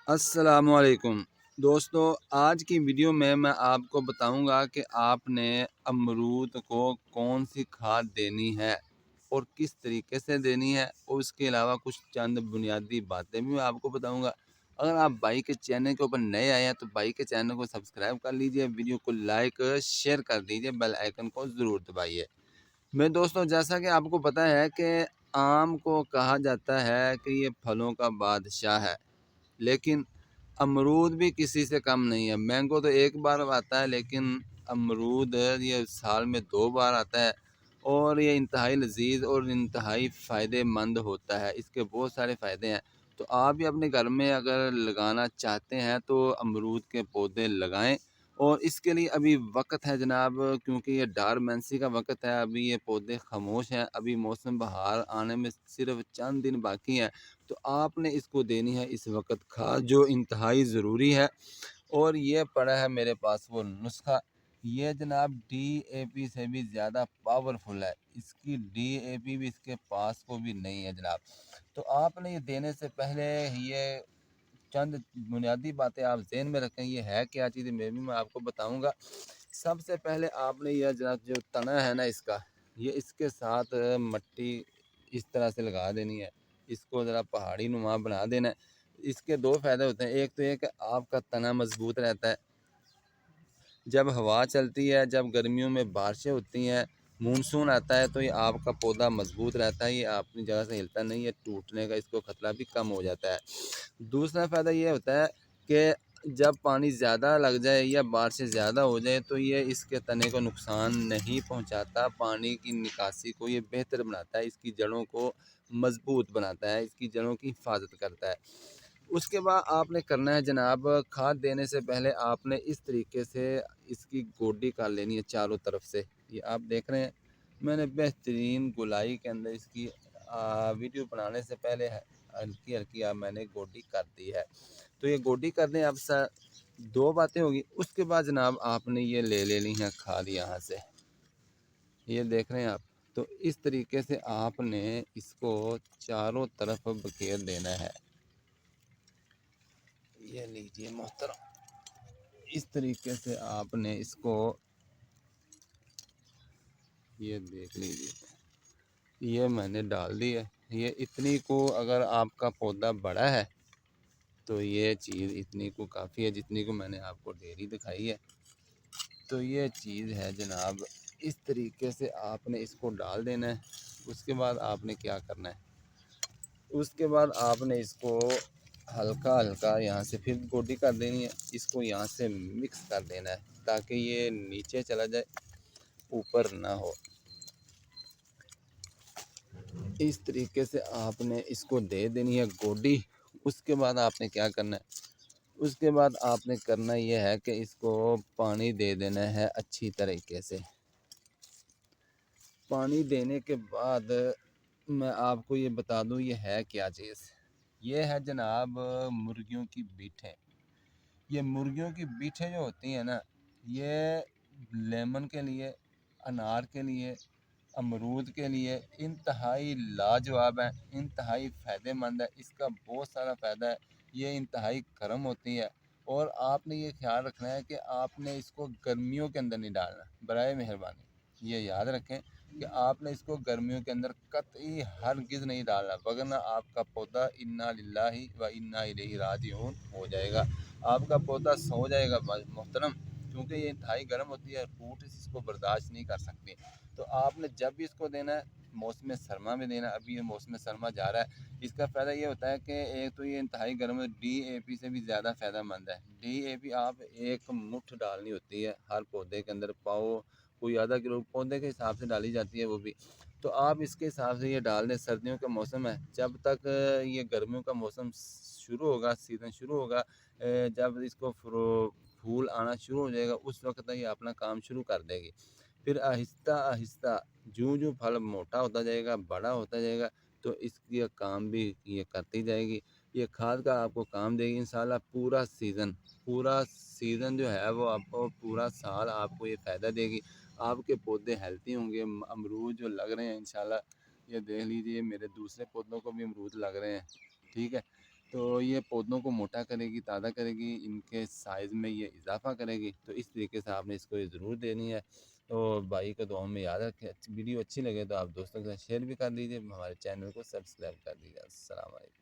السلام علیکم دوستو، آج کی ویڈیو میں آپ کو بتاؤں گا کہ آپ نے امرود کو کون سی کھاد دینی ہے اور کس طریقے سے دینی ہے، اور اس کے علاوہ کچھ چند بنیادی باتیں بھی میں آپ کو بتاؤں گا۔ اگر آپ بھائی کے چینل کے اوپر نئے آئے ہیں تو بھائی کے چینل کو سبسکرائب کر لیجئے، ویڈیو کو لائک شیئر کر دیجئے، بیل آئیکن کو ضرور دبائیے۔ میں دوستو، جیسا کہ آپ کو پتہ ہے کہ آم کو کہا جاتا ہے کہ یہ پھلوں کا بادشاہ ہے، لیکن امرود بھی کسی سے کم نہیں ہے۔ مینگو تو ایک بار آتا ہے، لیکن امرود یہ سال میں 2 بار آتا ہے، اور یہ انتہائی لذیذ اور انتہائی فائدہ مند ہوتا ہے۔ اس کے بہت سارے فائدے ہیں، تو آپ بھی اپنے گھر میں اگر لگانا چاہتے ہیں تو امرود کے پودے لگائیں۔ اور اس کے لیے ابھی وقت ہے جناب، کیونکہ یہ ڈارمنسی کا وقت ہے، ابھی یہ پودے خاموش ہیں، ابھی موسم بہار آنے میں صرف چند دن باقی ہیں۔ تو آپ نے اس کو دینی ہے اس وقت کھاد، جو انتہائی ضروری ہے۔ اور یہ پڑا ہے میرے پاس وہ نسخہ، یہ جناب ڈی اے پی سے بھی زیادہ پاورفل ہے، اس کی ڈی اے پی بھی اس کے پاس کو بھی نہیں ہے جناب۔ تو آپ نے یہ دینے سے پہلے یہ چند بنیادی باتیں آپ ذہن میں رکھیں، یہ ہے کیا چیز میں آپ کو بتاؤں گا۔ سب سے پہلے آپ نے یہ جناب جو تنا ہے نا اس کا، یہ اس کے ساتھ مٹی اس طرح سے لگا دینی ہے، اس کو ذرا پہاڑی نما بنا دینا ہے۔ اس کے 2 فائدے ہوتے ہیں، ایک تو یہ کہ آپ کا تنا مضبوط رہتا ہے، جب ہوا چلتی ہے، جب گرمیوں میں بارشیں ہوتی ہیں، مونسون آتا ہے، تو یہ آپ کا پودا مضبوط رہتا ہے، یہ اپنی جگہ سے ہلتا نہیں ہے، ٹوٹنے کا اس کو خطرہ بھی کم ہو جاتا ہے۔ دوسرا فائدہ یہ ہوتا ہے کہ جب پانی زیادہ لگ جائے یا بارشیں زیادہ ہو جائے تو یہ اس کے تنے کو نقصان نہیں پہنچاتا، پانی کی نکاسی کو یہ بہتر بناتا ہے، اس کی جڑوں کو مضبوط بناتا ہے، اس کی جڑوں کی حفاظت کرتا ہے۔ اس کے بعد آپ نے کرنا ہے جناب، کھاد دینے سے پہلے آپ نے اس طریقے سے اس کی گوڈی کر لینی ہے چاروں طرف سے۔ یہ آپ دیکھ رہے ہیں، میں نے بہترین گلائی کے اندر اس کی ویڈیو بنانے سے پہلے ہلکی ہلکی میں نے گوڈی کر دی ہے۔ تو یہ گوڈی کر دیں، اب 2 باتیں ہوگی۔ اس کے بعد جناب آپ نے یہ لے لینی ہے کھاد یہاں سے، یہ دیکھ رہے ہیں آپ۔ تو اس طریقے سے آپ نے اس کو چاروں طرف بکھیر دینا ہے، یہ لیجیے محترم، اس طریقے سے آپ نے اس کو، یہ دیکھ لیجیے، یہ میں نے ڈال دی ہے۔ یہ اتنی کو اگر آپ کا پودا بڑا ہے تو یہ چیز اتنی کو کافی ہے، جتنی کو میں نے آپ کو ڈیری دکھائی ہے۔ تو یہ چیز ہے جناب، اس طریقے سے آپ نے اس کو ڈال دینا ہے۔ اس کے بعد آپ نے کیا کرنا ہے، اس کے بعد آپ نے اس کو ہلکا ہلکا یہاں سے پھر گوڈی کر دینی ہے، اس کو یہاں سے مکس کر دینا ہے تاکہ یہ نیچے چلا جائے، اوپر نہ ہو۔ اس طریقے سے آپ نے اس کو دے دینی ہے گوڈی۔ اس کے بعد آپ نے کیا کرنا ہے، اس کے بعد آپ نے کرنا یہ ہے کہ اس کو پانی دے دینا ہے اچھی طریقے سے۔ پانی دینے کے بعد میں آپ کو یہ بتا دوں یہ ہے کیا چیز، یہ ہے جناب مرغیوں کی بیٹھیں۔ یہ مرغیوں کی بیٹھیں جو ہوتی ہیں نا، یہ لیمن کے لیے، انار کے لیے، امرود کے لیے انتہائی لاجواب ہے، انتہائی فائدہ مند ہے، اس کا بہت سارا فائدہ ہے۔ یہ انتہائی گرم ہوتی ہے، اور آپ نے یہ خیال رکھنا ہے کہ آپ نے اس کو گرمیوں کے اندر نہیں ڈالنا، برائے مہربانی یہ یاد رکھیں کہ آپ نے اس کو گرمیوں کے اندر قطعی ہرگز نہیں ڈالنا، وگرنہ آپ کا پودا انا للہ و انا الیہ راجعون ہو جائے گا، آپ کا پودا سو جائے گا محترم، کیونکہ یہ انتہائی گرم ہوتی ہے، روٹ اس کو برداشت نہیں کر سکتی۔ تو آپ نے جب بھی اس کو دینا ہے موسم سرما میں دینا، ابھی یہ موسم سرما جا رہا ہے۔ اس کا فائدہ یہ ہوتا ہے کہ ایک تو یہ انتہائی گرم ہے، ڈی اے پی سے بھی زیادہ فائدہ مند ہے۔ ڈی اے پی آپ ایک مٹھ ڈالنی ہوتی ہے ہر پودے کے اندر، پاؤ کوئی آدھا کلو پودے کے حساب سے ڈالی جاتی ہے وہ بھی، تو آپ اس کے حساب سے یہ ڈال دیں۔ سردیوں کا موسم ہے، جب تک یہ گرمیوں کا موسم شروع ہوگا، سیزن شروع ہوگا، جب اس کو پھول آنا شروع ہو جائے گا، اس وقت تک یہ اپنا کام شروع کر دے گی۔ پھر آہستہ آہستہ جو پھل موٹا ہوتا جائے گا، بڑا ہوتا جائے گا، تو اس کی کام بھی یہ کرتی جائے گی۔ یہ کھاد کا آپ کو کام دے گی انشاءاللہ پورا سیزن جو ہے وہ آپ کو پورا سال آپ کو یہ فائدہ دے گی۔ آپ کے پودے ہیلتھی ہوں گے، امرود جو لگ رہے ہیں انشاءاللہ، یہ دیکھ لیجیے میرے دوسرے پودوں کو بھی امرود لگ رہے ہیں، ٹھیک ہے۔ تو یہ پودوں کو موٹا کرے گی، تازہ کرے گی، ان کے سائز میں یہ اضافہ کرے گی، تو اس طریقے سے آپ نے اس کو یہ ضرور دینی ہے۔ تو بھائی کا دعاؤں میں یاد رکھیں، ویڈیو اچھی لگے تو آپ دوستوں کے ساتھ شیئر بھی کر دیجیے، ہمارے چینل کو سبسکرائب کر دیجیے۔ السلام علیکم۔